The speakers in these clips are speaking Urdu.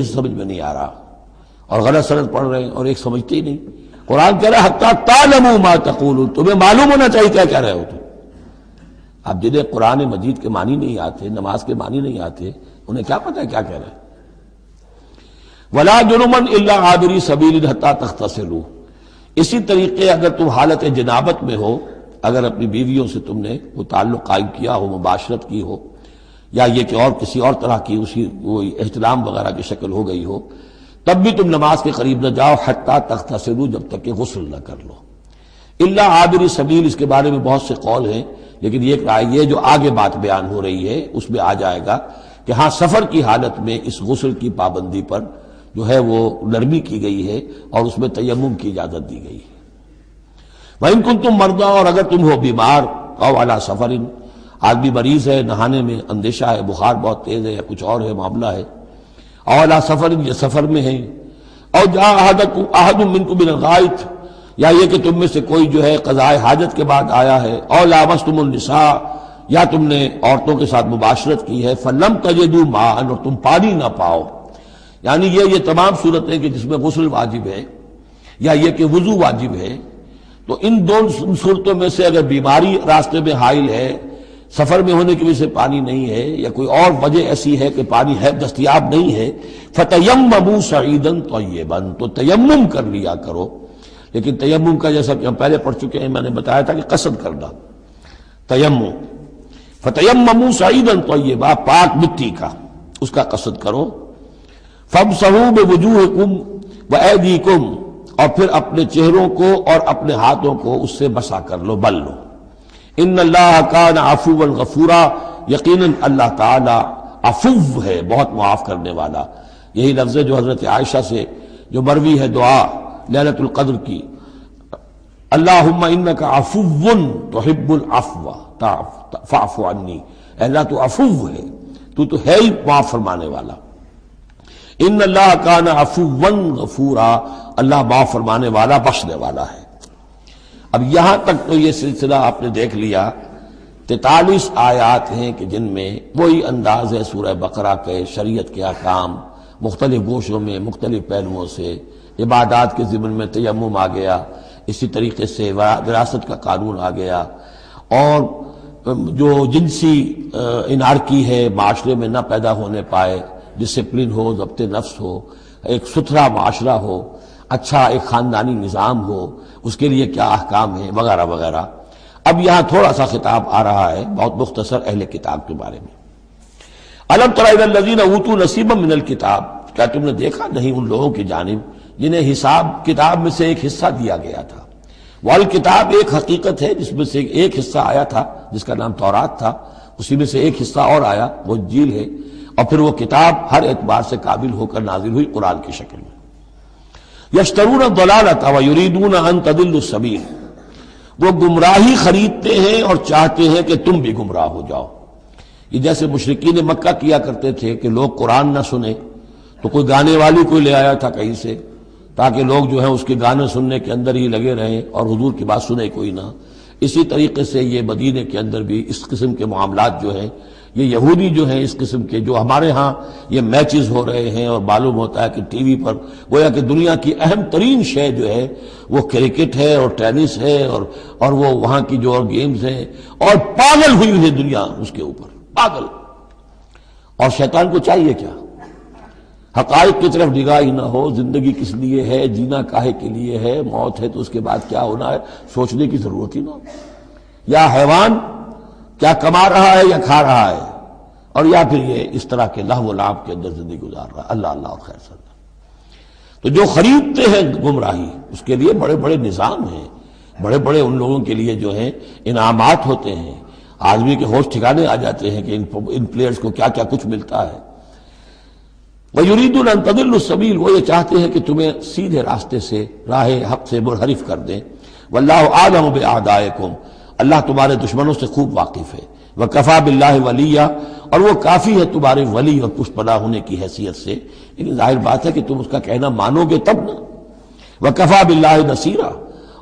سمجھ میں نہیں آ رہا اور غلط سند پڑھ رہے ہیں اور ایک سمجھتے ہی نہیں. قرآن کہہ رہا ہے حتی تعلموا ما تقولون، تمہیں معلوم ہونا چاہیے کیا کہہ رہے ہو تم. اب جنہیں قرآن مجید کے معنی نہیں آتے، نماز کے معنی نہیں آتے، انہیں کیا پتہ ہے کیا کہہ رہے ہیں. وَلَا جُنُبًا إِلَّا عَابِرِي سَبِيلٍ حَتَّىٰ تَغْتَسِلُوا. اسی طریقے اگر تم حالت جنابت میں ہو، اگر اپنی بیویوں سے تم نے وہ تعلق قائم کیا ہو، مباشرت کی ہو، یا یہ کہ اور کسی اور طرح کی اسی وہ احتلام وغیرہ کی شکل ہو گئی ہو، تب بھی تم نماز کے قریب نہ جاؤ حتیٰ تغتسلوا، جب تک کہ غسل نہ کر لو. الا عابری سبیل، اس کے بارے میں بہت سے قول ہیں، لیکن یہ جو آگے بات بیان ہو رہی ہے اس میں آ جائے گا کہ ہاں سفر کی حالت میں اس غسل کی پابندی پر جو ہے وہ نرمی کی گئی ہے اور اس میں تیمم کی اجازت دی گئی ہے. وَإِن كُنتُم مَرْضَىٰ، اور اگر تم ہو بیمار، أَوْ عَلَىٰ سَفَرٍ، آدمی مریض ہے، نہانے میں اندیشہ ہے، بخار بہت تیز ہے یا کچھ اور ہے معاملہ ہے، أَوْ عَلَىٰ سَفَرٍ، یہ سفر میں ہے، أَوْ جَاءَ أَحَدٌ مِّنكُم مِّنَ الْغَائِطِ، یا یہ کہ تم میں سے کوئی جو ہے قضاء حاجت کے بعد آیا ہے، أَوْ لَامَسْتُمُ النِّسَاءَ، یا تم نے عورتوں کے ساتھ مباشرت کی ہے، فَلَمْ تَجِدُوا مَاءً، اور تم پانی نہ پاؤ. یعنی یہ تمام صورتیں کہ جس میں غسل واجب ہے یا یہ کہ وضو واجب ہے، تو ان دونوں صورتوں میں سے اگر بیماری راستے میں حائل ہے، سفر میں ہونے کی وجہ سے پانی نہیں ہے، یا کوئی اور وجہ ایسی ہے کہ پانی ہے دستیاب نہیں ہے، فَتَيَمَّمُوا صَعِيدًا طَيِّبًا، تو تیمم کر لیا کرو. لیکن تیمم کا جیسا کہ ہم پہلے پڑھ چکے ہیں، میں نے بتایا تھا کہ قصد کرنا تیمم. فَتَيَمَّمُوا صَعِيدًا طَيِّبًا، پاک مٹی کا اس کا قصد کرو. فَامْسَحُوا بِوُجُوهِكُمْ وَأَيْدِيكُمْ، اور پھر اپنے چہروں کو اور اپنے ہاتھوں کو اس سے مسح کر لو، بل لو. ان اللہ کان عفوا غفورا، یقیناً اللہ تعالی عفو ہے، بہت معاف کرنے والا. یہی لفظ ہے جو حضرت عائشہ سے جو مروی ہے دعا لیلۃ القدر کی، اللہم انک عفو تحب العفو فاعف عنی، اے اللہ تو عفو ہے، تو ہے ہی معاف فرمانے والا. ان اللہ کان عفوا غفورا، اللہ معاف فرمانے والا بخشنے والا ہے. اب یہاں تک تو یہ سلسلہ آپ نے دیکھ لیا. 43 آیات ہیں کہ جن میں وہی انداز ہے سورہ بقرہ کے، شریعت کے احکام مختلف گوشوں میں مختلف پہلوؤں سے. عبادات کے ضمن میں تیمم آ گیا، اسی طریقے سے وراثت کا قانون آ گیا، اور جو جنسی انارکی ہے معاشرے میں نہ پیدا ہونے پائے، ڈسپلن ہو، ضبط نفس ہو، ایک ستھرا معاشرہ ہو، اچھا ایک خاندانی نظام ہو، اس کے لیے کیا احکام ہیں وغیرہ وغیرہ. اب یہاں تھوڑا سا خطاب آ رہا ہے بہت مختصر اہل کتاب کے بارے میں. الم تر الی الذین اوتوا نصیبا من الکتاب، کیا تم نے دیکھا نہیں ان لوگوں کی جانب جنہیں حساب کتاب میں سے ایک حصہ دیا گیا تھا. والکتاب ایک حقیقت ہے جس میں سے ایک حصہ آیا تھا جس کا نام تورات تھا، اسی میں سے ایک حصہ اور آیا وہ انجیل ہے، اور پھر وہ کتاب ہر اعتبار سے قابل ہو کر نازل ہوئی قرآن کی شکل میں. یشترون الضلالۃ ویریدون ان تضلوا السبیل، وہ گمراہی خریدتے ہیں اور چاہتے ہیں کہ تم بھی گمراہ ہو جاؤ. یہ جیسے مشرکین مکہ کیا کرتے تھے کہ لوگ قرآن نہ سنیں تو کوئی گانے والی کوئی لے آیا تھا کہیں سے، تاکہ لوگ جو ہیں اس کے گانے سننے کے اندر ہی لگے رہیں اور حضور کی بات سنے کوئی نہ. اسی طریقے سے یہ مدینے کے اندر بھی اس قسم کے معاملات جو ہیں، یہ یہودی جو ہیں اس قسم کے، جو ہمارے ہاں یہ میچز ہو رہے ہیں اور معلوم ہوتا ہے کہ ٹی وی پر گویا کہ دنیا کی اہم ترین شے جو ہے وہ کرکٹ ہے اور ٹینس ہے اور وہ وہاں کی جو اور گیمز ہیں، اور پاگل ہوئی ہے دنیا اس کے اوپر، پاگل. اور شیطان کو چاہیے کیا؟ حقائق کی طرف نگاہ ہی نہ ہو. زندگی کس لیے ہے، جینا کاہے کے لیے ہے، موت ہے تو اس کے بعد کیا ہونا ہے سوچنے کی ضرورت ہی نہ ہو. یا حیوان کیا کما رہا ہے یا کھا رہا ہے، اور یا پھر یہ اس طرح کے لہو و لعب کے اندر زندگی گزار رہا ہے. اللہ اللہ اور خیر صلی اللہ. تو جو خریدتے ہیں گمراہی، اس کے لیے بڑے بڑے نظام ہیں، بڑے بڑے ان لوگوں کے لیے جو ہیں انعامات ہوتے ہیں. آدمی کے ہوش ٹھکانے آ جاتے ہیں کہ ان پلیئرز کو کیا کیا کچھ ملتا ہے. وَيُرِيدُونَ أَن تَضِلُّوا السَّبِيلَ، وہ یہ چاہتے ہیں کہ تمہیں سیدھے راستے سے، راہ حق سے منحرف کر دیں. وَاللَّهُ أَعْلَمُ بِأَعْدَائِكُمْ، اللہ تمہارے دشمنوں سے خوب واقف ہے. وَكَفَىٰ بِاللَّهِ وَلِيًّا، اور وہ کافی ہے تمہارے ولی اور پشت پناہ ہونے کی حیثیت سے. لیکن ظاہر بات ہے کہ تم اس کا کہنا مانو گے تب نا. وَكَفَىٰ بِاللَّهِ نَصِيرًا،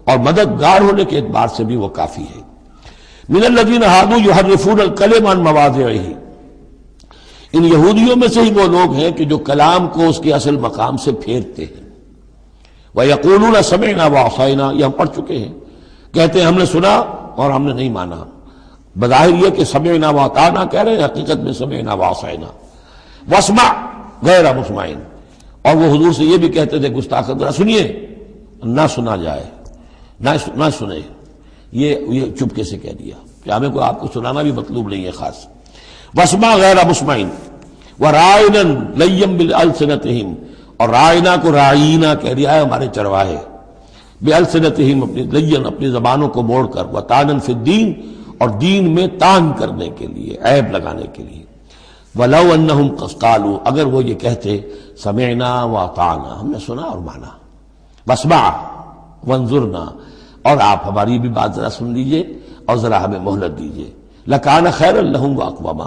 اور مددگار ہونے کے اعتبار سے بھی وہ کافی ہے. مِنَ الَّذِينَ هَادُوا يُحَرِّفُونَ الْكَلِمَ عَن مَّوَاضِعِهِ، ان یہودیوں میں سے ہی وہ لوگ ہیں کہ جو کلام کو اس کے اصل مقام سے پھیرتے ہیں۔ وَيَقُولُونَ سَمِعْنَا وَعَصَيْنَا، یہ ہم پڑھ چکے ہیں، کہتے ہیں ہم نے سنا اور ہم نے نہیں مانا۔ بظاہر یہ کہ سمعنا وَأَطَعْنَا کہہ رہے ہیں، حقیقت میں سمعنا وَعَصَيْنَا۔ وَاسْمَعْ غَيْرَ مُسْمَعٍ، اور وہ حضور سے یہ بھی کہتے تھے گستاخ ذرا سنیے، نہ سنا جائے، نہ سنے، یہ چپکے سے کہہ دیا کہ ہمیں کو آپ کو سنانا بھی مطلوب نہیں ہے خاص۔ وَاسْمَعْ غَيْرَ مُسْمَعٍ وَرَاعِنًا لَيًّا بِأَلْسِنَتِهِمْ، اور رائنا کو رائینا کہہ دیا ہے ہمارے چرواہے، بِأَلْسِنَتِهِمْ اپنی لین اپنی زبانوں کو موڑ کر، وَطَعْنًا فِي الدِّينِ، اور دین میں طعن کرنے کے لیے، عیب لگانے کے لیے۔ وَلَوْ أَنَّهُمْ قَالُوا، اگر وہ یہ کہتے سمعنا وَأَطَعْنَا، ہم نے سنا اور مانا، وَاسْمَعْ وَانظُرْنَا، اور آپ ہماری بھی بات ذرا سن لیجئے اور ذرا ہمیں مہلت دیجئے، لَكَانَ خَيْرًا لَهُمْ وَأَقْوَمَ،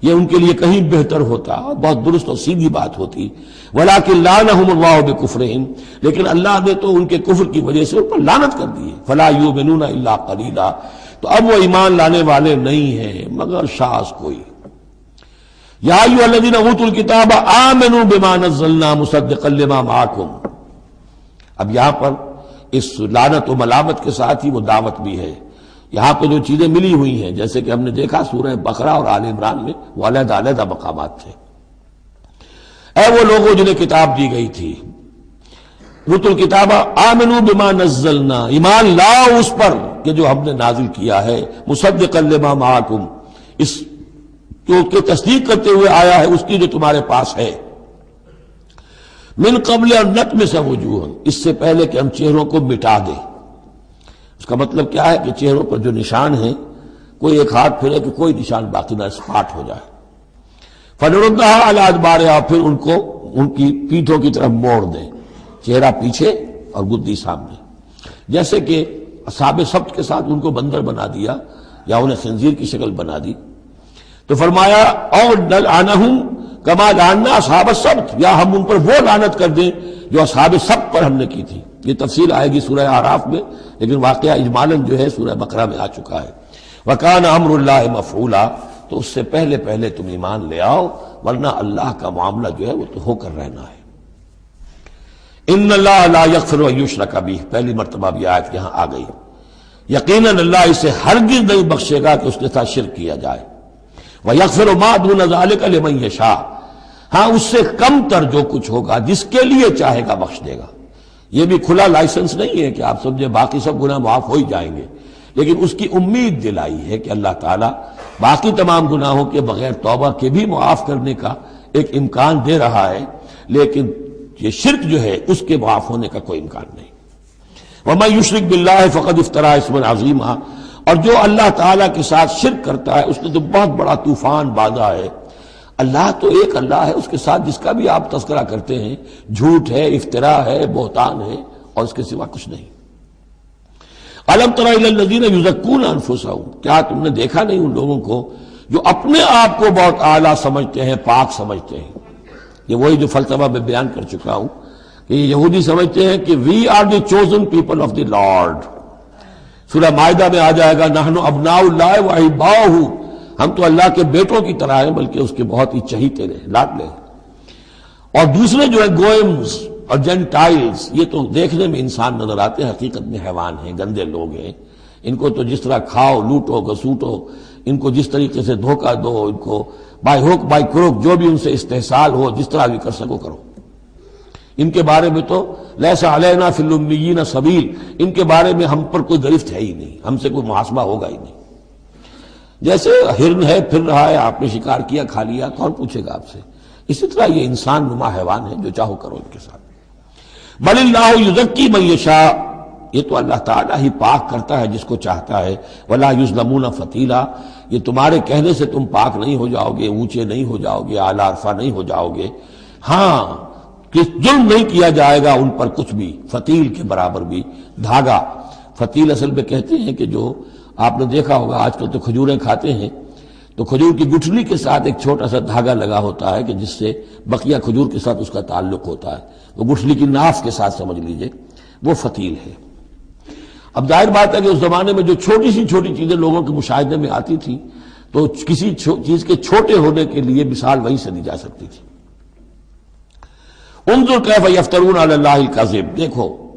یہ ان کے لیے کہیں بہتر ہوتا اور بہت درست اور سیدھی بات ہوتی۔ وَلَكِنْ لَعَنَهُمُ اللَّهُ بِكُفْرِهِمْ، لیکن اللہ نے تو ان کے کفر کی وجہ سے ان پر لعنت کر دی ہے۔ فَلَا يُؤْمِنُونَ إِلَّا قَلِيلًا، تو اب وہ ایمان لانے والے نہیں ہیں مگر شاذ کوئی۔ یا ایھا الذین اوتوا الکتاب آمنوا بما نزلنا مصدقا لما معکم، اب یہاں پر اس لعنت و ملامت کے ساتھ ہی وہ دعوت بھی ہے۔ یہاں پہ جو چیزیں ملی ہوئی ہیں جیسے کہ ہم نے دیکھا سورہ بقرہ اور آل عمران میں، وہ علیحدہ علیحدہ مقامات تھے۔ اے وہ لوگوں جنہیں کتاب دی گئی تھی، اوتوا الکتاب آمنوا بما نزلنا، ایمان لاؤ اس پر کہ جو ہم نے نازل کیا ہے، مصدقا لما معکم، اس جو کہ تصدیق کرتے ہوئے آیا ہے اس کی جو تمہارے پاس ہے، من قبل ان نطمس وجوہا، اس سے پہلے کہ ہم چہروں کو مٹا دیں۔ اس کا مطلب کیا ہے کہ چہروں پر جو نشان ہیں، کوئی ایک ہاتھ پھرے کہ کوئی نشان باقی نہ، اسپاٹ ہو جائے۔ فنردھا علی ادبارہا، پھر ان کو ان کی پیٹھوں کی طرف موڑ دیں، چہرہ پیچھے اور گدی سامنے، جیسے کہ اصحاب سبت کے ساتھ ان کو بندر بنا دیا یا انہیں خنزیر کی شکل بنا دی۔ تو فرمایا اور نلعنہم کما لعنا اصحاب السبت، یا ہم ان پر وہ لعنت کر دیں جو اصحاب سبت پر ہم نے کی تھی۔ یہ تفصیل آئے گی سورہ اعراف میں، لیکن واقعہ اجمالاً جو ہے سورہ بقرہ میں آ چکا ہے۔ وَكَانَ أَمْرُ اللَّهِ مَفْعُولًا، تو اس سے پہلے پہلے تم ایمان لے آؤ، ورنہ اللہ کا معاملہ جو ہے وہ تو ہو کر رہنا ہے۔ إِنَّ اللَّهَ لَا يَغْفِرُ أَن يُشْرَكَ بِهِ، پہلی مرتبہ بھی آیت یہاں آ گئی۔ یقیناً اللہ اسے ہرگز نہیں بخشے گا کہ اس کے ساتھ شرک کیا جائے۔ وَيَغْفِرُ مَا دُونَ ذَلِكَ لِمَن يَشَاءُ، ہاں اس سے کم تر جو کچھ ہوگا جس کے لیے چاہے گا بخش دے گا۔ یہ بھی کھلا لائسنس نہیں ہے کہ آپ سمجھے باقی سب گناہ معاف ہو ہی جائیں گے، لیکن اس کی امید دلائی ہے کہ اللہ تعالیٰ باقی تمام گناہوں کے بغیر توبہ کے بھی معاف کرنے کا ایک امکان دے رہا ہے، لیکن یہ شرک جو ہے اس کے معاف ہونے کا کوئی امکان نہیں۔ وَمَن يُشْرِكْ بِاللَّهِ فَقَدِ افْتَرَىٰ اِثْمًا عَظِيمًا، اور جو اللہ تعالیٰ کے ساتھ شرک کرتا ہے اس نے تو بہت بڑا طوفان باندھا ہے۔ اللہ تو ایک اللہ ہے، اس کے ساتھ جس کا بھی آپ تذکرہ کرتے ہیں جھوٹ ہے، افتراء ہے، بہتان ہے، اور اس کے سوا کچھ نہیں۔ أَلَمْ تَرَ إِلَى الَّذِينَ يُزَكُّونَ أَنفُسَهُمْ، کیا تم نے دیکھا نہیں ان لوگوں کو جو اپنے آپ کو بہت اعلیٰ سمجھتے ہیں، پاک سمجھتے ہیں؟ یہ وہی جو فلسفہ میں بیان کر چکا ہوں کہ یہ یہودی سمجھتے ہیں کہ we are the chosen people of the Lord. سورہ مائدہ میں آ جائے گا نحن ابناء اللہ واحباؤہ، ہم تو اللہ کے بیٹوں کی طرح ہیں، بلکہ اس کے بہت ہی چہیتے ہیں، لاڈلے ہیں۔ اور دوسرے جو ہے گوئمز اور جینٹائلز، یہ تو دیکھنے میں انسان نظر آتے ہیں، حقیقت میں حیوان ہیں، گندے لوگ ہیں۔ ان کو تو جس طرح کھاؤ، لوٹو، گسوٹو، ان کو جس طریقے سے دھوکہ دو، ان کو بائی ہوک بائی کروک جو بھی ان سے استحصال ہو، جس طرح بھی کر سکو کرو۔ ان کے بارے میں تو لیس علینا فی الامیین سبیل، ان کے بارے میں ہم پر کوئی گرفت ہے ہی نہیں، ہم سے کوئی محاسبہ ہوگا ہی نہیں۔ جیسے ہرن ہے، پھر رہا ہے، آپ نے شکار کیا، کھا لیا، کون پوچھے گا آپ سے؟ اسی طرح یہ انسان نما حیوان ہے، جو چاہو کرو ان کے ساتھ۔ بل اللہ یزکی من یشاء، یہ تو اللہ تعالیٰ ہی پاک کرتا ہے جس کو چاہتا ہے۔ ولا یظلمون فتیلا، یہ تمہارے کہنے سے تم پاک نہیں ہو جاؤ گے، اونچے نہیں ہو جاؤ گے، اعلیٰ عرفہ نہیں ہو جاؤ گے۔ ہاں کہ ظلم نہیں کیا جائے گا ان پر کچھ بھی، فتیل کے برابر بھی۔ دھاگا، فتیل اصل میں کہتے ہیں کہ جو آپ نے دیکھا ہوگا آج کل تو کھجوریں کھاتے ہیں تو کھجور کی گٹھلی کے ساتھ ایک چھوٹا سا دھاگا لگا ہوتا ہے کہ جس سے بقیہ کھجور کے ساتھ اس کا تعلق ہوتا ہے، وہ گٹھلی کی ناف کے ساتھ سمجھ لیجئے، وہ فتیل ہے۔ اب ظاہر بات ہے کہ اس زمانے میں جو چھوٹی سی چھوٹی چیزیں لوگوں کے مشاہدے میں آتی تھی تو کسی چیز کے چھوٹے ہونے کے لیے مثال وہیں سے دی جا سکتی تھی۔ انظر کیف یفترون علی اللہ الکذب، دیکھو